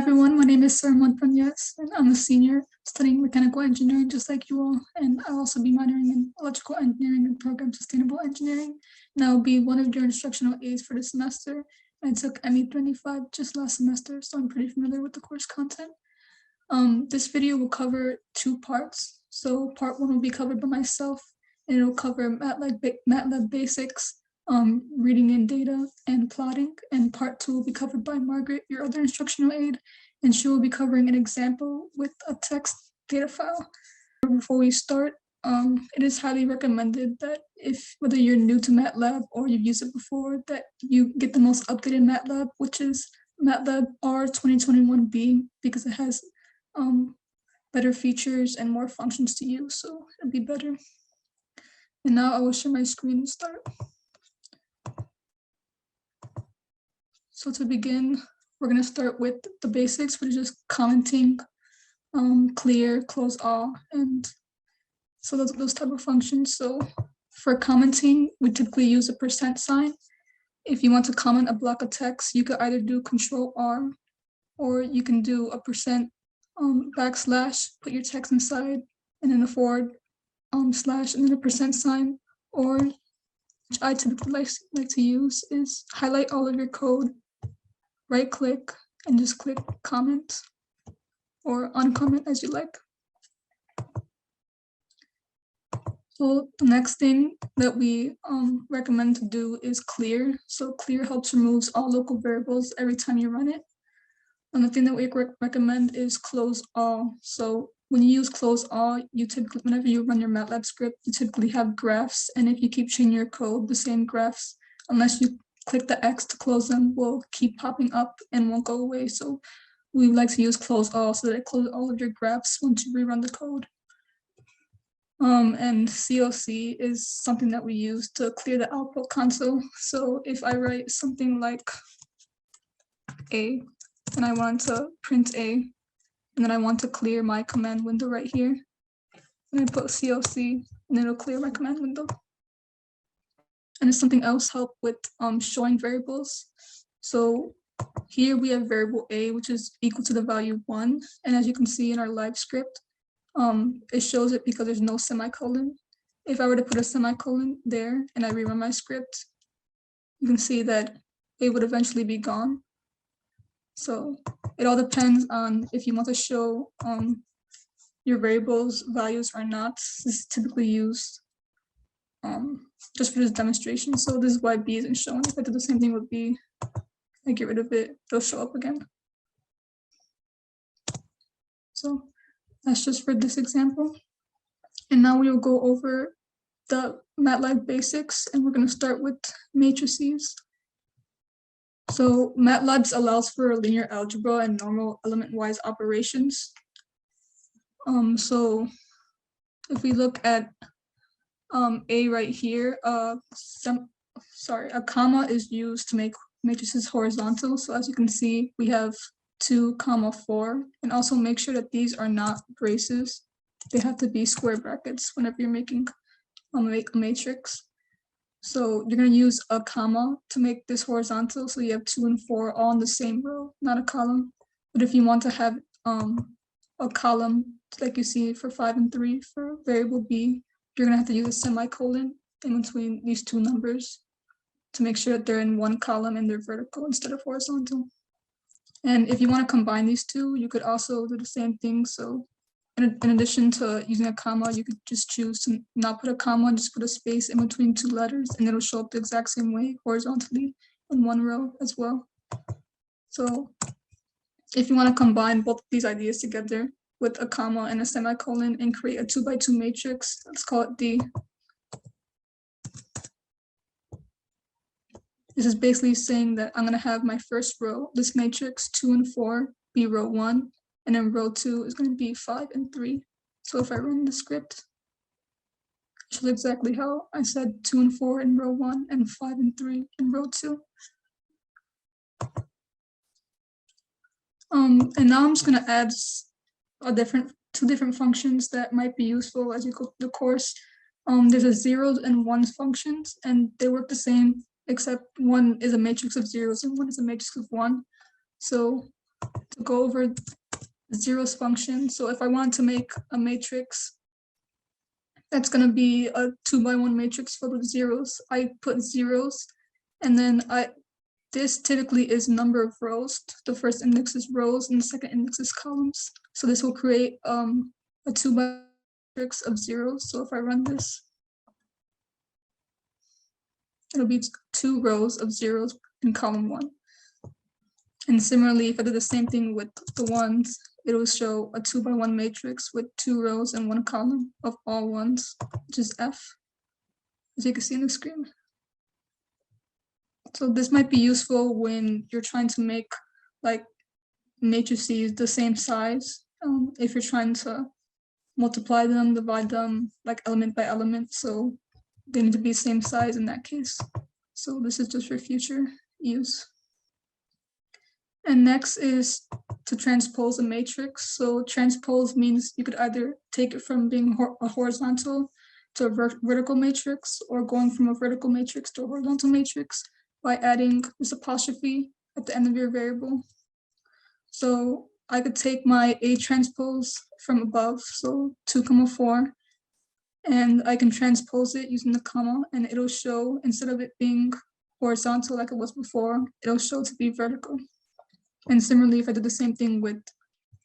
everyone, my name is Sarah Montañez, and I'm a senior studying mechanical engineering just like you all, and I'll also be minoring in electrical engineering and program sustainable engineering, and I'll be one of your instructional aides for the semester. I took ME25 just last semester, so I'm pretty familiar with the course content. This video will cover two parts. So part one will be covered by myself, and it'll cover MATLAB basics, reading in data and plotting, and part two will be covered by Margaret, your other instructional aide, and she will be covering an example with a text data file. Before we start, it is highly recommended that whether you're new to MATLAB or you've used it before, that you get the most updated MATLAB, which is MATLAB R 2021B, because it has better features and more functions to use, so it'll be better. And now I will share my screen and start. So to begin, we're going to start with the basics, which is just commenting, clear, close all, and so those type of functions. So for commenting, we typically use a %sign. If you want to comment a block of text, you could either do Control-R, or you can do a \, put your text inside, and then a forward slash, and then a %sign, or which I typically like to use is highlight all of your code, right click, and just click comment or uncomment as you like. So the next thing that we recommend to do is clear. So clear helps remove all local variables every time you run it. Another thing that we recommend is close all. So when you use close all, you typically, whenever you run your MATLAB script, you typically have graphs, and if you keep changing your code, the same graphs, unless you click the X to close them, will keep popping up and won't go away. So we like to use close all so that it closes all of your graphs once you rerun the code. And COC is something that we use to clear the output console. So if I write something like A, and I want to print A, and then I want to clear my command window right here, and I put COC, and it'll clear my command window. And if something else help with showing variables. So here we have variable A, which is equal to the value 1. And as you can see in our live script, it shows it because there's no semicolon. If I were to put a semicolon there and I rerun my script, you can see that it would eventually be gone. So it all depends on if you want to show your variables values or not. This is typically used just for this demonstration. So this is why B isn't shown. If I do the same thing with B, I get rid of it, it'll show up again. So that's just for this example. And now we will go over the MATLAB basics, and we're going to start with matrices. So MATLAB allows for linear algebra and normal element-wise operations. So if we look at A right here, a comma is used to make matrices horizontal. So as you can see, we have 2, 4, and also make sure that these are not braces. They have to be square brackets whenever you're making a matrix. So you're going to use a comma to make this horizontal. So you have 2 and 4 all in the same row, not a column. But if you want to have a column, like you see for 5 and 3 for variable B, you're going to have to use a semicolon in between these two numbers to make sure that they're in one column and they're vertical instead of horizontal. And if you want to combine these two, you could also do the same thing. So in addition to using a comma, you could just choose to not put a comma, just put a space in between two letters, and it'll show up the exact same way horizontally in one row as well. So if you want to combine both of these ideas together with a comma and a semicolon and create a 2x2 matrix, let's call it D. This is basically saying that I'm going to have my first row, this matrix 2 and 4, be row 1, and then row 2 is going to be 5 and 3. So if I run the script, it shows exactly how I said 2 and 4 in row 1 and 5 and 3 in row 2. And now I'm just going to add two different functions that might be useful as you go through the course. There's a zeros and ones functions, and they work the same, except one is a matrix of zeros and one is a matrix of 1. So to go over the zeros function. So if I want to make a matrix that's going to be a 2x1 matrix filled with zeros, I put zeros, and then this typically is number of rows. The first index is rows and the second index is columns. So this will create a 2x1 matrix of zeros. So if I run this, it'll be 2 rows of zeros in column 1. And similarly, if I do the same thing with the ones, it will show a 2x1 matrix with 2 rows and 1 column of all ones, which is F, as you can see on the screen. So this might be useful when you're trying to make like matrices the same size. If you're trying to multiply them, divide them like element by element, so they need to be same size in that case. So this is just for future use. And next is to transpose a matrix. So transpose means you could either take it from being a horizontal to a vertical matrix, or going from a vertical matrix to a horizontal matrix by adding this apostrophe at the end of your variable. So I could take my A transpose from above, so 2, 4, and I can transpose it using the comma, and it'll show, instead of it being horizontal like it was before, it'll show to be vertical. And similarly, if I did the same thing with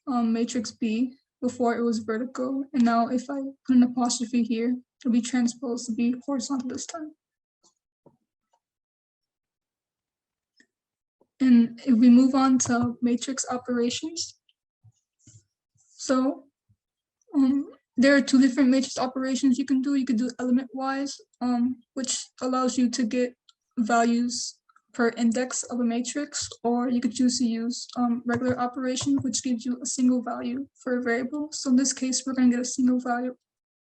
matrix B, before it was vertical, and now if I put an apostrophe here, it'll be transposed to be horizontal this time. And if we move on to matrix operations, so there are 2 different matrix operations you can do. You could do element-wise, which allows you to get values per index of a matrix, or you could choose to use regular operation, which gives you a single value for a variable. So in this case, we're going to get a single value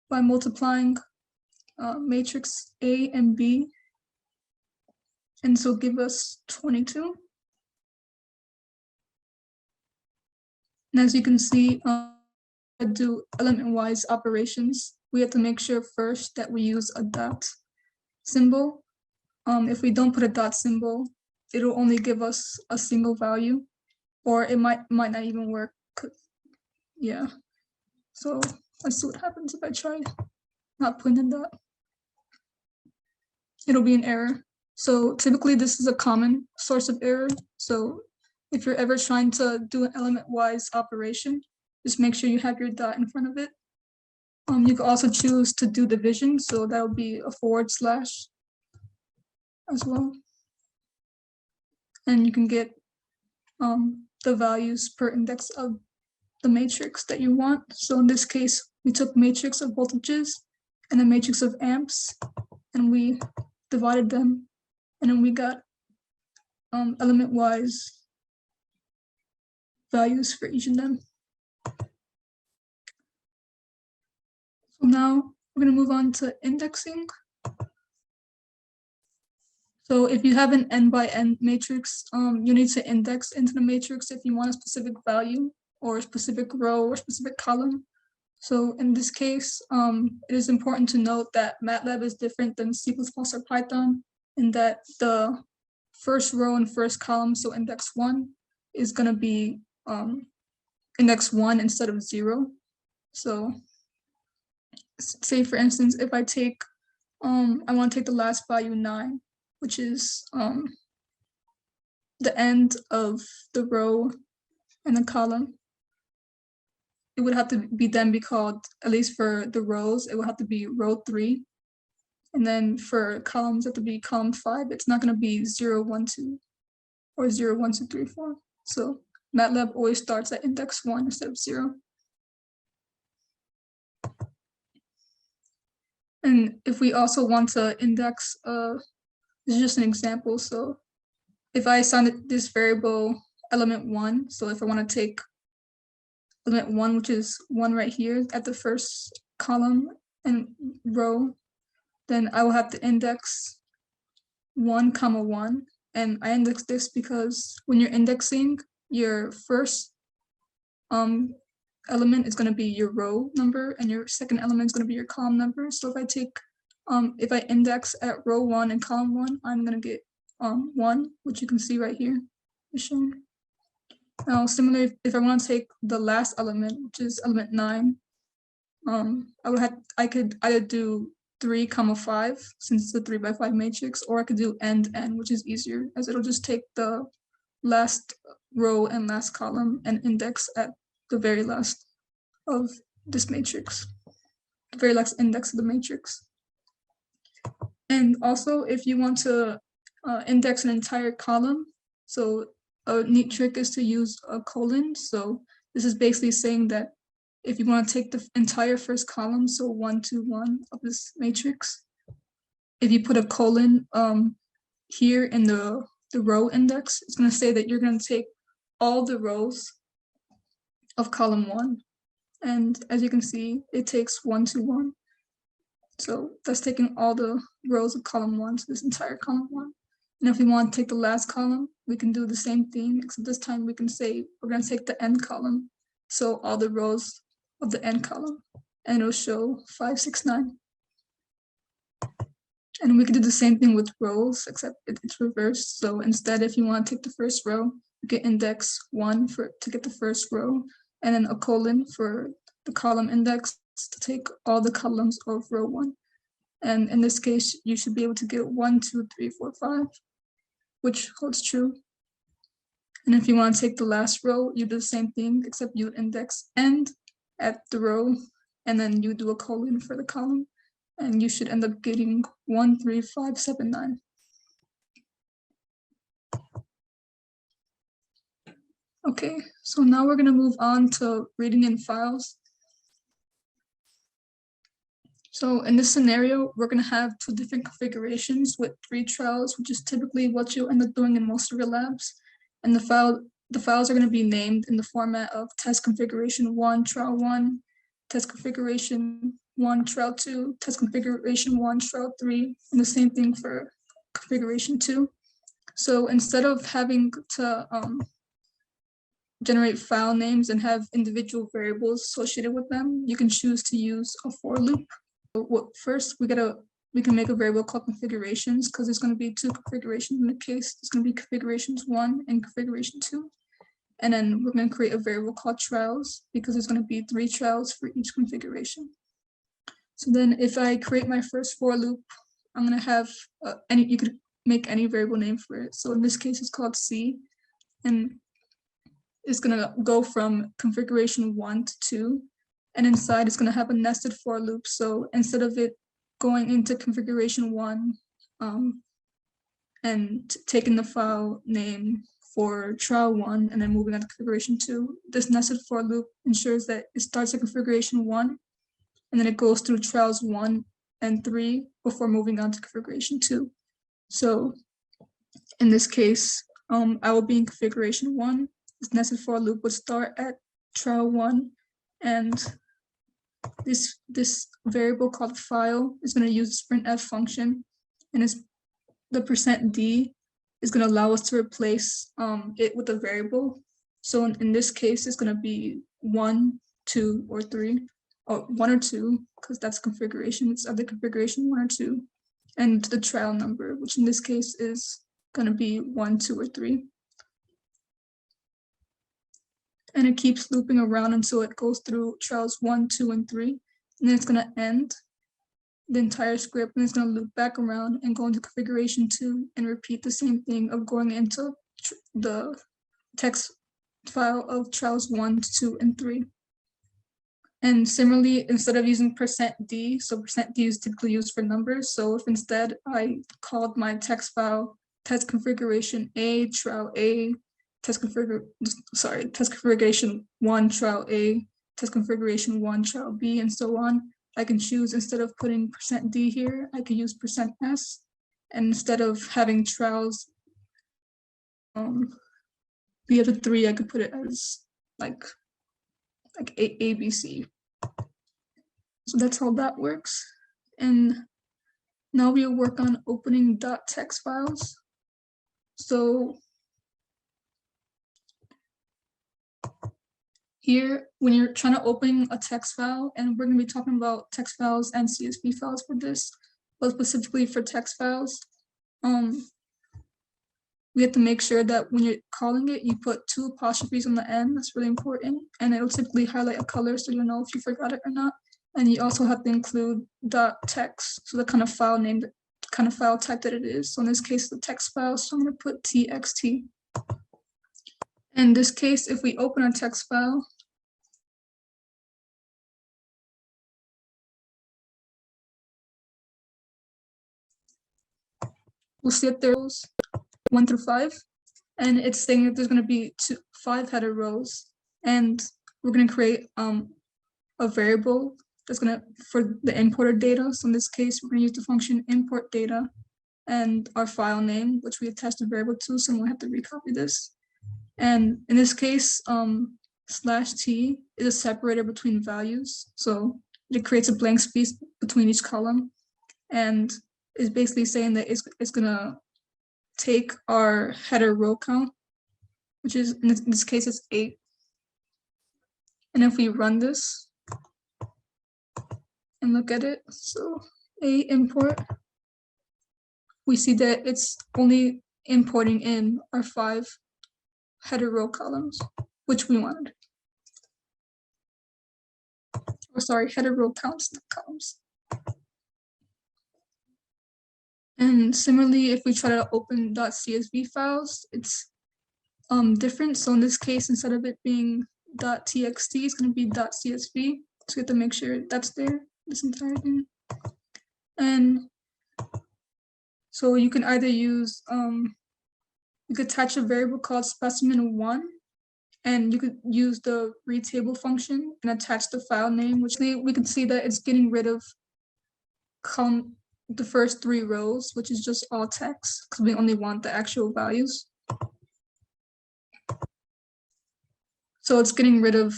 by multiplying matrix A and B, and so give us 22. And as you can see, do element-wise operations, we have to make sure first that we use a dot symbol. If we don't put a dot symbol, it'll only give us a single value, or it might not even work. Yeah. So let's see what happens if I try not putting a dot. It'll be an error. So typically this is a common source of error. So if you're ever trying to do an element-wise operation, just make sure you have your dot in front of it. You can also choose to do division, so that'll be a / as well. And you can get the values per index of the matrix that you want. So in this case, we took matrix of voltages and a matrix of amps, and we divided them, and then we got element-wise values for each of them. So now we're going to move on to indexing. So if you have an n by n matrix, you need to index into the matrix if you want a specific value or a specific row or specific column. So in this case, it is important to note that MATLAB is different than C++ or Python, in that the first row and first column, so index 1, is going to be index 1 instead of 0. So say for instance, if I take, I want to take the last value 9, which is the end of the row and the column. It would have to be called, at least for the rows, it would have to be row 3. And then for columns, it have to be column 5. It's not going to be 0, 1, 2 or 0, 1, 2, 3, 4. So MATLAB always starts at index 1 instead of 0. And if we also want to index, this is just an example. So if I assign this variable element 1, so if I want to take element 1, which is 1 right here at the first column and row, then I will have to index 1, 1. And I index this because when you're indexing, your first element is going to be your row number, and your second element is going to be your column number. So if I take, if I index at row 1 and column 1, I'm going to get 1, which you can see right here is shown. Now, similarly, if I want to take the last element, which is element 9, I could either do 3, 5, since it's a 3 by 5 matrix, or I could do end n, which is easier, as it'll just take the last row and last column and index at the very last of this matrix, the very last index of the matrix. And also, if you want to index an entire column, so a neat trick is to use a colon. So this is basically saying that if you want to take the entire first column, so 1, 2, 1 of this matrix, if you put a colon here in the row index, it's going to say that you're going to take all the rows of column 1. And as you can see, it takes 1, 2, 1. So that's taking all the rows of column 1 to this entire column 1. And if we want to take the last column, we can do the same thing, except this time we can say we're going to take the end column. So all the rows of the end column, and it'll show 5, 6, 9. And we can do the same thing with rows, except it's reversed. So instead, if you want to take the first row, you can index 1 to get the first row, and then a colon for the column index to take all the columns of row 1. And in this case, you should be able to get 1, 2, 3, 4, 5, which holds true. And if you want to take the last row, you do the same thing, except you index end at the row, and then you do a colon for the column, and you should end up getting 1, 3, 5, 7, 9. Okay, so now we're going to move on to reading in files. So in this scenario, we're going to have 2 different configurations with 3 trials, which is typically what you'll end up doing in most of your labs. And the files are going to be named in the format of test configuration 1, trial 1, test configuration 1, trial 2, test configuration 1, trial 3, and the same thing for configuration 2. So instead of having to generate file names and have individual variables associated with them, you can choose to use a for loop. So first, we can make a variable called configurations, because there's going to be 2 configurations in the case. It's going to be configurations 1 and configuration 2. And then we're going to create a variable called trials, because there's going to be 3 trials for each configuration. So then if I create my first for loop, I'm going to have you could make any variable name for it. So in this case, it's called C, and it's going to go from configuration 1 to 2. And inside it's going to have a nested for loop. So instead of it going into configuration 1 and taking the file name for trial 1 and then moving on to configuration 2, this nested for loop ensures that it starts at configuration 1 and then it goes through trials 1 and 3 before moving on to configuration 2. So in this case, I will be in configuration 1. This nested for loop would start at trial 1, and this variable called file is going to use the printf function, and the %d is going to allow us to replace it with a variable. So in this case, it's going to be 1, 2, or 3, or 1 or 2, because that's configuration. It's either configuration 1 or 2, and the trial number, which in this case is going to be 1, 2, or 3. And it keeps looping around until it goes through trials 1, 2, and 3. And then it's going to end the entire script, and it's going to loop back around and go into configuration 2 and repeat the same thing of going into the text file of trials 1, 2, and 3. And similarly, instead of using %d, so %d is typically used for numbers. So if instead I called my text file test configuration A, trial A, test configuration 1, trial A, test configuration 1, trial B, and so on, I can choose, instead of putting %d here, I could use %s. And instead of having trials the other 3, I could put it as like A, B, C. So that's how that works. And now we'll work on opening .text files. So here, when you're trying to open a text file, and we're going to be talking about text files and CSV files for this, but specifically for text files, we have to make sure that when you're calling it, you put 2 apostrophes on the end. That's really important. And it'll typically highlight a color so you'll know if you forgot it or not. And you also have to include .text, so the kind of file name, the kind of file type that it is. So in this case, the text file, so I'm going to put txt. In this case, if we open our text file, we'll see that there's 1 through 5, and it's saying that there's going to be 5 header rows, and we're going to create a variable that's going to for the imported data. So in this case, we're going to use the function import data and our file name, which we attached a variable to, so we'll have to recopy this. And in this case, /t is a separator between values, so it creates a blank space between each column, and is basically saying that it's gonna take our header row count, which is in this case it's 8. And if we run this and look at it, so a import, we see that it's only importing in our 5 header row columns, which we wanted. Or sorry, header row counts, not columns. And similarly, if we try to open .csv files, it's different. So in this case, instead of it being .txt, it's going to be .csv. So we have to make sure that's there, this entire thing. And so you can either use, you could attach a variable called specimen1, and you could use the read table function and attach the file name, which we can see that it's getting rid of the first 3 rows, which is just all text, because we only want the actual values. So it's getting rid of,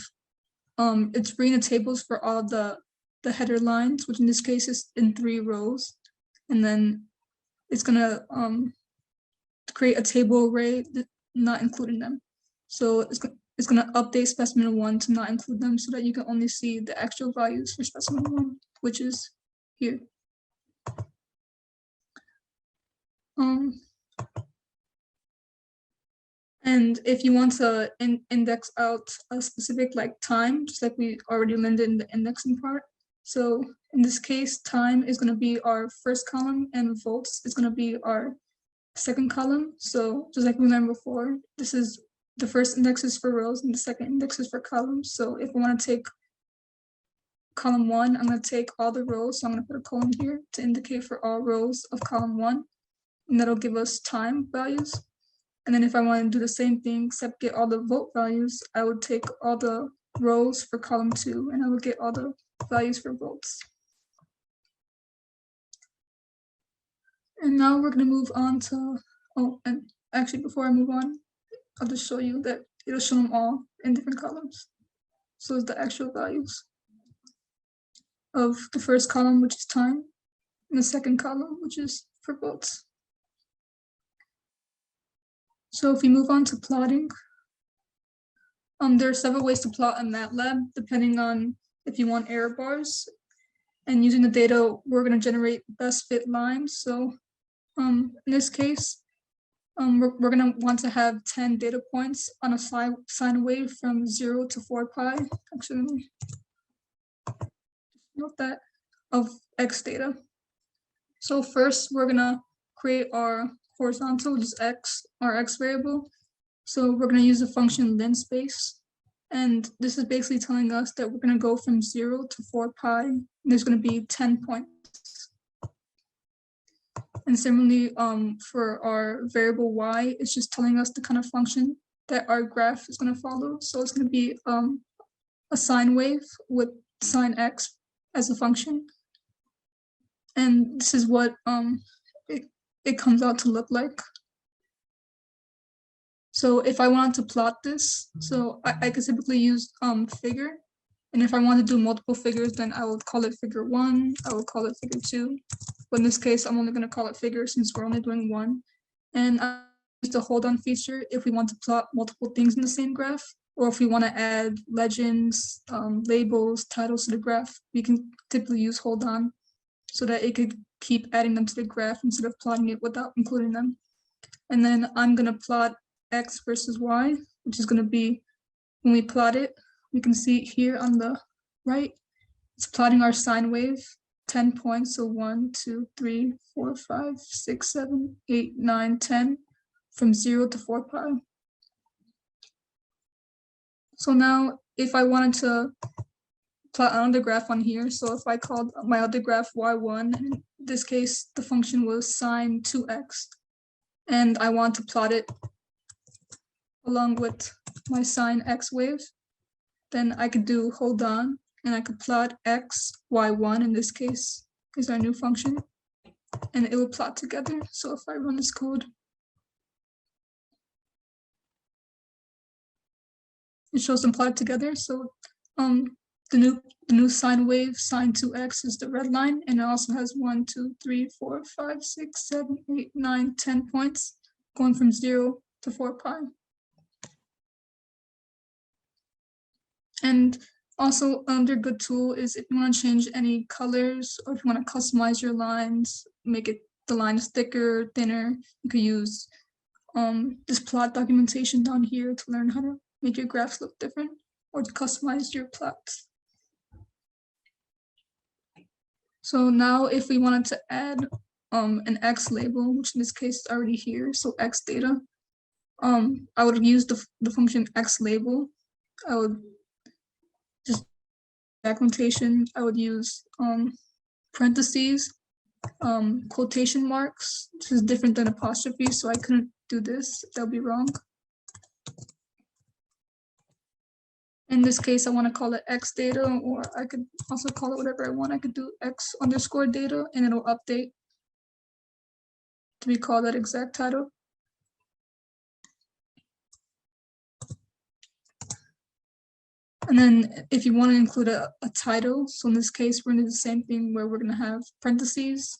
it's reading the tables for all the header lines, which in this case is in 3 rows. And then it's gonna create a table array, not including them. So it's gonna update specimen1 to not include them so that you can only see the actual values for specimen1, which is here. And if you want to index out a specific like time, just like we already learned in the indexing part. So in this case, time is going to be our first column and volts is going to be our second column. So just like we learned before, this is the first index is for rows and the second index is for columns. So if I want to take column 1, I'm going to take all the rows. So I'm going to put a colon here to indicate for all rows of column 1. And that'll give us time values. And then if I want to do the same thing, except get all the volt values, I would take all the rows for column 2, and I would get all the values for volts. And now we're going to move on to, oh, and actually before I move on, I'll just show you that it'll show them all in different columns. So it's the actual values of the first column, which is time, and the second column, which is for volts. So if we move on to plotting, there are several ways to plot in MATLAB, depending on if you want error bars. And using the data, we're going to generate best fit lines. So in this case, we're going to want to have 10 data points on a sine wave from 0 to 4 pi. Actually, note that of x data. So first, we're going to create our horizontal, which is x, our x variable. So we're going to use the function linspace. And this is basically telling us that we're going to go from 0 to 4 pi. And there's going to be 10 points. And similarly, for our variable y, it's just telling us the kind of function that our graph is going to follow. So it's going to be a sine wave with sine x as a function. And this is what it comes out to look like. So if I want to plot this, so I could typically use figure. And if I want to do multiple figures, then I will call it figure 1, I will call it figure 2. But in this case, I'm only going to call it figure since we're only doing 1. And I use the hold on feature if we want to plot multiple things in the same graph, or if we want to add legends, labels, titles to the graph, we can typically use hold on so that it could keep adding them to the graph instead of plotting it without including them. And then I'm gonna plot X versus Y, which is gonna be, when we plot it, we can see here on the right, it's plotting our sine wave, 10 points, so 1, 2, 3, 4, 5, 6, 7, 8, 9, 10, from 0 to 4 pi. So now if I wanted to plot another graph on here, so if I called my other graph y1, and in this case the function was sine 2x, and I want to plot it along with my sine x wave, then I could do hold on, and I could plot x, y1 in this case is our new function, and it will plot together. So if I run this code, it shows them plotted together. So the new sine wave, sine 2x, is the red line, and it also has 1, 2, 3, 4, 5, 6, 7, 8, 9, 10 points going from 0 to 4 pi. And also another good tool is if you want to change any colors, or if you want to customize your lines, make it the lines thicker, thinner, you could use this plot documentation down here to learn how to make your graphs look different, or to customize your plots. So now if we wanted to add an X label, which in this case is already here, so X data, I would use the function X label. I would just documentation, I would use parentheses, quotation marks. This is different than apostrophe, so I couldn't do this, that would be wrong. In this case, I want to call it X data, or I could also call it whatever I want. I could do X underscore data, and it'll update to be called that exact title. And then if you want to include a title, so in this case, we're going to do the same thing where we're going to have parentheses,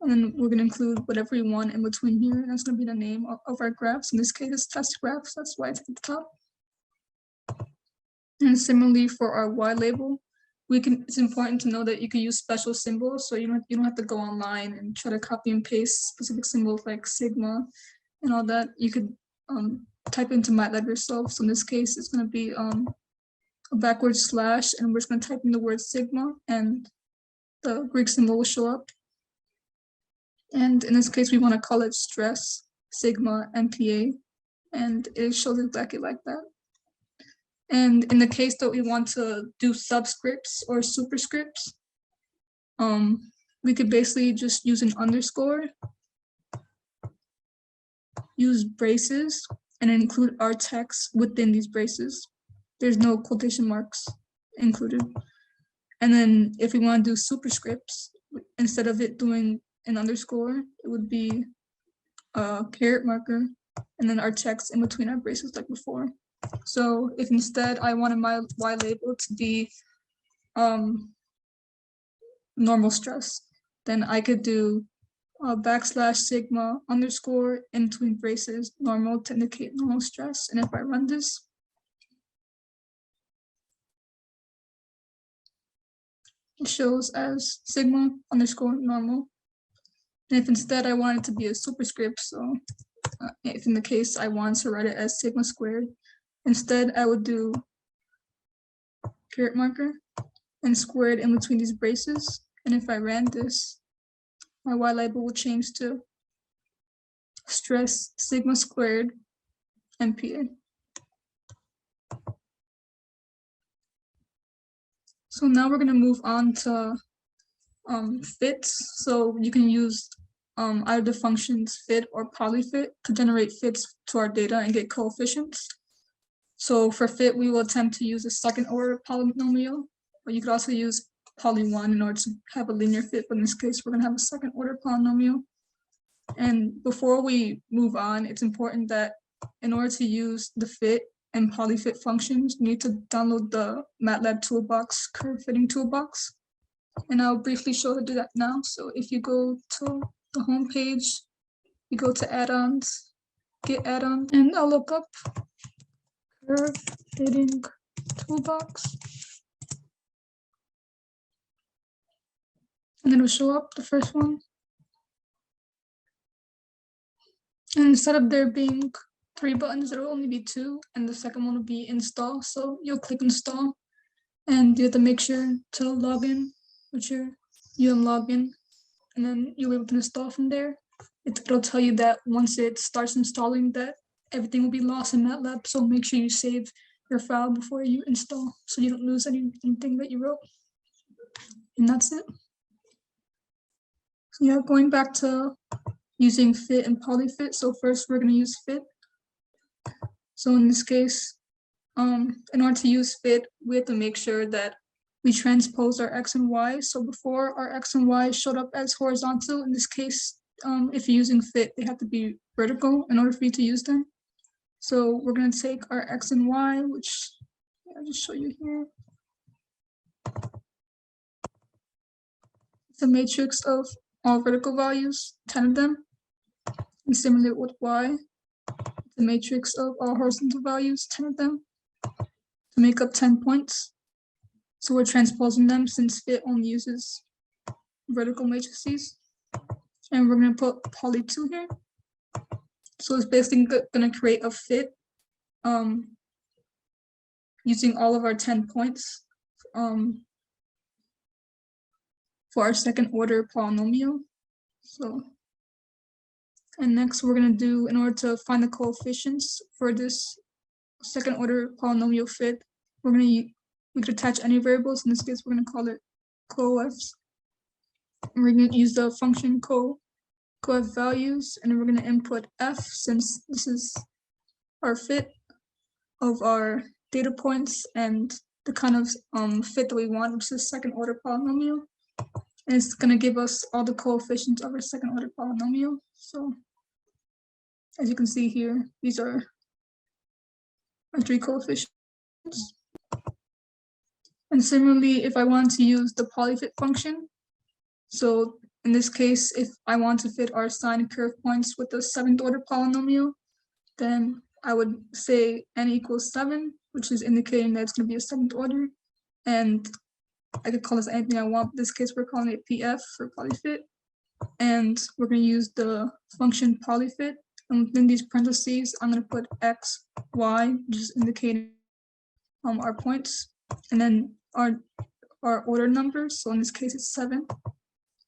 and then we're going to include whatever we want in between here. And that's going to be the name of our graphs. In this case, it's test graphs. That's why it's at the top. And similarly for our Y label, it's important to know that you can use special symbols, so you don't have to go online and try to copy and paste specific symbols like sigma and all that. You could type into MATLAB yourself. So in this case, it's going to be a backward slash, and we're just going to type in the word sigma, and the Greek symbol will show up. And in this case, we want to call it stress sigma MPa, and it shows exactly like that. And in the case that we want to do subscripts or superscripts, we could basically just use an underscore, use braces, and include our text within these braces. There's no quotation marks included. And then if we want to do superscripts, instead of it doing an underscore, it would be a caret marker, and then our text in between our braces like before. So if instead I wanted my Y label to be normal stress, then I could do backslash sigma underscore in between braces normal to indicate normal stress. And if I run this, it shows as sigma underscore normal. And if instead I wanted to be a superscript, so if in the case I want to write it as sigma squared, instead I would do caret marker and squared in between these braces. And if I ran this, my Y label will change to stress sigma squared MPa. So now we're going to move on to fits. So you can use either the functions fit or polyfit to generate fits to our data and get coefficients. So for fit, we will attempt to use a second order polynomial, or you could also use poly1 in order to have a linear fit, but in this case, we're going to have a second order polynomial. And before we move on, it's important that in order to use the fit and polyfit functions, you need to download the Matlab Toolbox curve fitting toolbox. And I'll briefly show how to do that now. So if you go to the home page, you go to add-ons, get add-on, and I'll look up curve fitting toolbox. And then it'll show up the first one. And instead of there being 3 buttons, there will only be 2, and the second one will be install. So you'll click install, and you have to make sure to log in with your login, and then you'll be able to install from there. It'll tell you that once it starts installing, that everything will be lost in MATLAB. So make sure you save your file before you install, so you don't lose anything that you wrote. And that's it. So yeah, going back to using fit and polyfit. So first we're going to use fit. So in this case, in order to use fit, we have to make sure that we transpose our x and y. So before our x and y showed up as horizontal, in this case, if you're using fit, they have to be vertical in order for you to use them. So we're going to take our x and y, which I'll just show you here. It's a matrix of all vertical values, 10 of them. And similarly with y, the matrix of all horizontal values, 10 of them, to make up 10 points. So we're transposing them since fit only uses vertical matrices. And we're going to put poly2 here. So it's basically going to create a fit using all of our 10 points for our second order polynomial. So, and next we're going to do, in order to find the coefficients for this second order polynomial fit, we could attach any variables. In this case, we're going to call it coefs. And we're going to use the function coef values, and we're going to input f, since this is our fit of our data points and the kind of fit that we want, which is second order polynomial. And it's going to give us all the coefficients of our second order polynomial. So as you can see here, these are our 3 coefficients. And similarly, if I want to use the polyfit function, so in this case, if I want to fit our sine curve points with the 7th order polynomial, then I would say n equals 7, which is indicating that it's going to be a 7th order. And I could call this anything I want. In this case, we're calling it PF for polyfit. And we're going to use the function polyfit. And within these parentheses, I'm going to put x, y, which is indicating our points. And then our order numbers. So in this case, it's 7.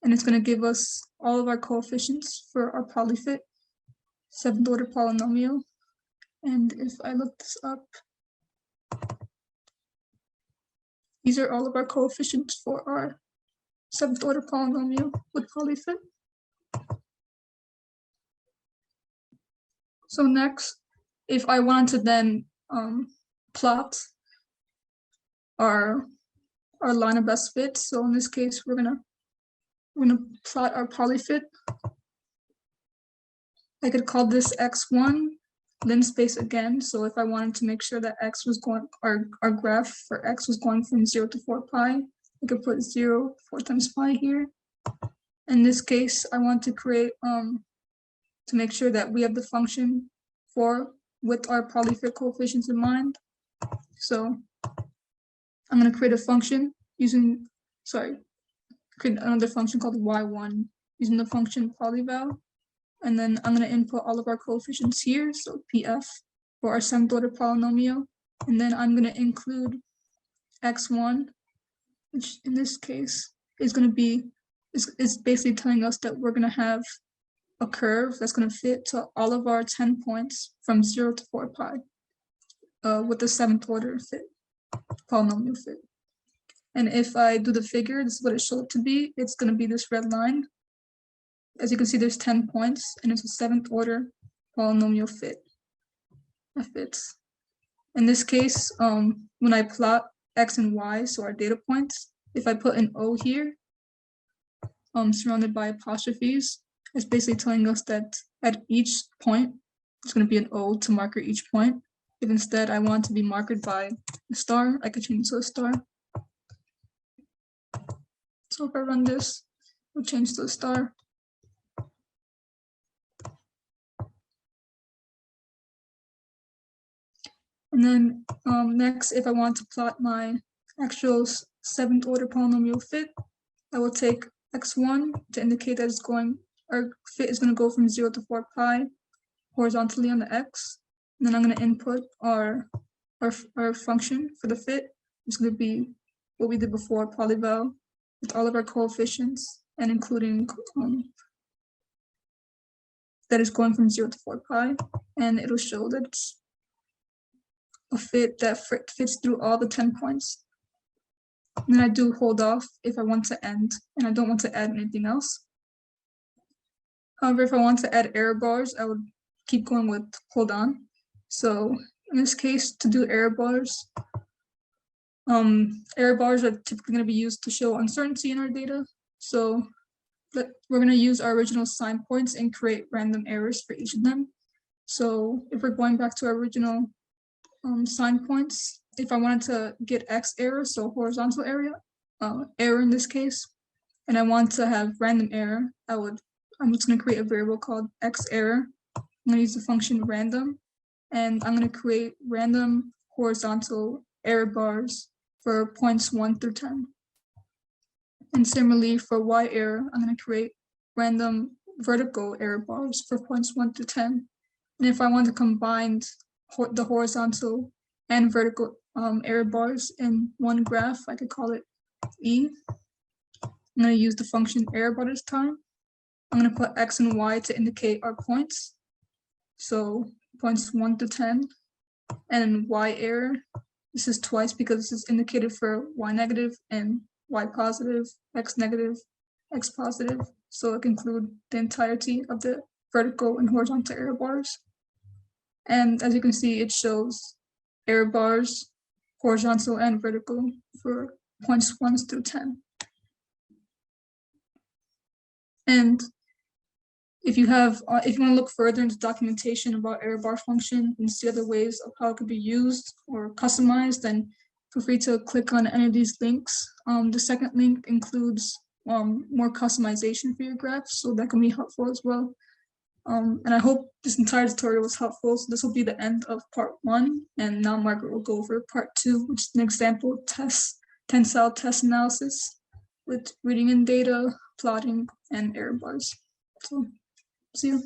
And it's going to give us all of our coefficients for our polyfit 7th order polynomial. And if I look this up, these are all of our coefficients for our 7th order polynomial with polyfit. So next, if I want to then plot our line of best fit, so in this case, we're gonna plot our polyfit. I could call this x1 linspace again. So if I wanted to make sure that x was going, our graph for x was going from 0 to 4 pi, I could put 0, 4 times pi here. In this case, I want to create to make sure that we have the function for with our polyfit coefficients in mind. So I'm going to create a function using, create another function called y1 using the function polyval. And then I'm going to input all of our coefficients here, so PF for our 7th order polynomial. And then I'm going to include x1, which in this case is going to be, is basically telling us that we're going to have a curve that's going to fit to all of our 10 points from 0 to 4 pi with the 7th order fit, polynomial fit. And if I do the figure, this is what it showed up to be. It's going to be this red line. As you can see, there's 10 points, and it's a 7th order polynomial fit. That fits. In this case, when I plot x and y, so our data points, if I put an O here, surrounded by apostrophes, it's basically telling us that at each point, it's going to be an O to marker each point. If instead I want to be marked by a star, I could change it to a star. So if I run this, we'll change to a star. And then next, if I want to plot my actual 7th order polynomial fit, I will take x1 to indicate that it's going, our fit is going to go from 0 to 4 pi. horizontally on the X. And then I'm going to input our function for the fit. It's going to be what we did before, polyval, with all of our coefficients and including that is going from 0 to 4 pi. And it'll show that it's a fit that fits through all the 10 points. And then I do hold off if I want to end and I don't want to add anything else. However, if I want to add error bars, I would keep going with hold on. So in this case, to do error bars are typically going to be used to show uncertainty in our data. So we're going to use our original sign points and create random errors for each of them. So if we're going back to our original sign points, if I wanted to get X error, so horizontal error in this case, and I want to have random error, I'm just going to create a variable called X error. I'm going to use the function random, and I'm going to create random horizontal error bars for points 1 through 10. And similarly for Y error, I'm going to create random vertical error bars for points 1 through 10. And if I want to combine the horizontal and vertical error bars in one graph, I could call it E. I'm going to use the function error bar this time. I'm going to put X and Y to indicate our points. So points 1 to 10. And Y error, this is twice because this is indicated for Y negative and Y positive, X negative, X positive. So it can include the entirety of the vertical and horizontal error bars. And as you can see, it shows error bars, horizontal and vertical, for points 1 through 10. And if you want to look further into documentation about error bar function and see other ways of how it could be used or customized, then feel free to click on any of these links. The second link includes more customization for your graphs, so that can be helpful as well. And I hope this entire tutorial was helpful. So this will be the end of part 1, and now Margaret will go over part 2, which is an example tensile test analysis with reading in data, plotting, and error bars. So see you.